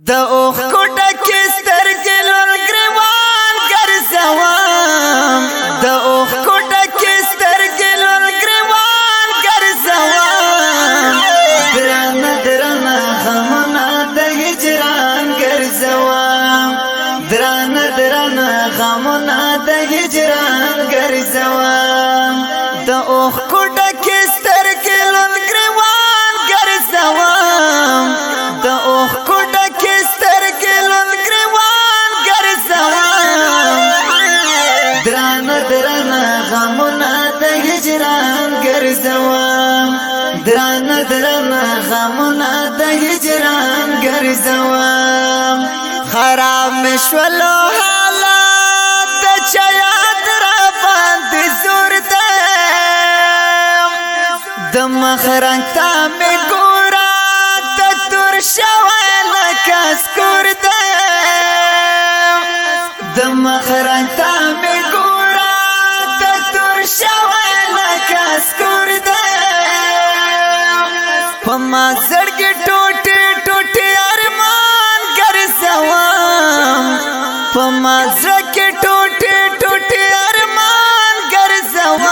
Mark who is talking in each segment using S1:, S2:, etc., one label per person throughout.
S1: د اوخ کوټه کې سترګې لون ګریوان ګرځوم د اوخ کوټه کې سترګې لون ګریوان ګرځوم درانه درانه غمونه د هجران ګرځوم درانه درانه غمونه د هجران ګرځوم د اوخ کوټه کې سترګې لون ګریوان ګرځوم د اوخ کوټه غمونه د هجران ګرځوم درانه درانه غمونه د هجران ګرځوم خراب مشولو حالات د چا یاد را باندې زور ده د مخ رنګ ته مې ګوره د تور شوی لکه سکور ده د مخ رنګ ته مې سکور ده پما زړګي ټوټه ټوټه ارمان ګرځوم پما زړګي ټوټه ټوټه ارمان ګرځوم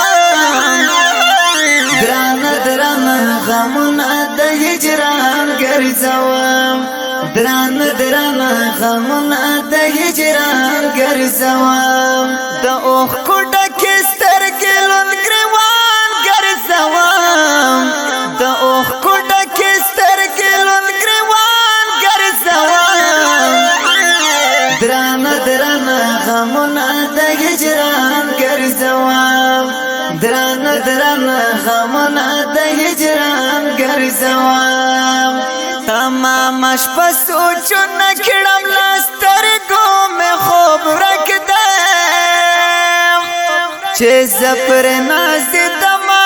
S1: درانه درانه غمونه د هجران ګرځوم درانه درانه غمونه د هجران ګرځوم د اوخ کوټه کې سترګې لون ګریوان ګرځوم د اوخ کوټه کې سترګې لون ګریوان ګرځوم درانه درانه غمونه د هجران ګرځوم درانه درانه غمونه د هجران ګرځوم تمام شپه سوچونه کړم لاسترګو مې خوب ورک ده چې زپر ناز دما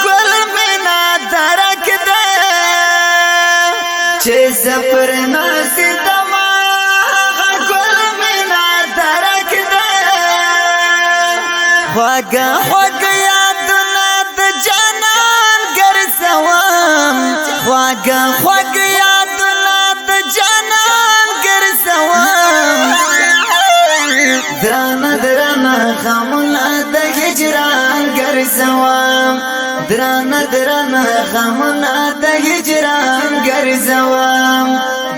S1: غل مینا درک ده چې زپر ناز دما غل مینا درک ده خواږه خواږه یادونه د جانان ګرځوم خواږه خواږه یادونه د جانان ګرځوم درانه درانه غمونه د هجران ګرځوم درانه درانه غمونه د هجران ګرځوم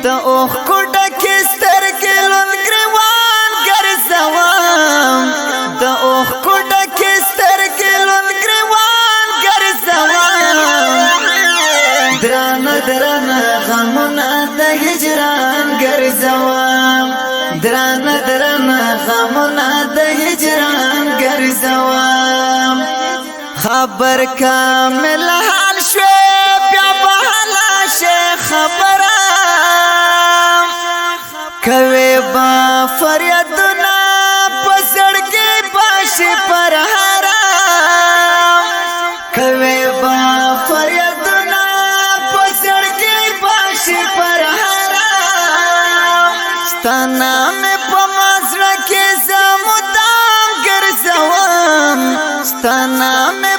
S1: د اوخ کوټه کې سترګې لون ګریوان ګرځوم د اوخ کوټه کې سترګې لون ګریوان ګرځوم درانه درانه غمونه د هجران ګرځوم درانه درانه غمونه د هجران ګرځوم خبر کامل حال شوی بیا بهلا شي خبره کوي با فریادونه په زړګي باشي پر حرام کوي با فریادونه په زړګي باشي پر حرام ستانا مې په مزړه کې زمودام ګرځوم ستانا مې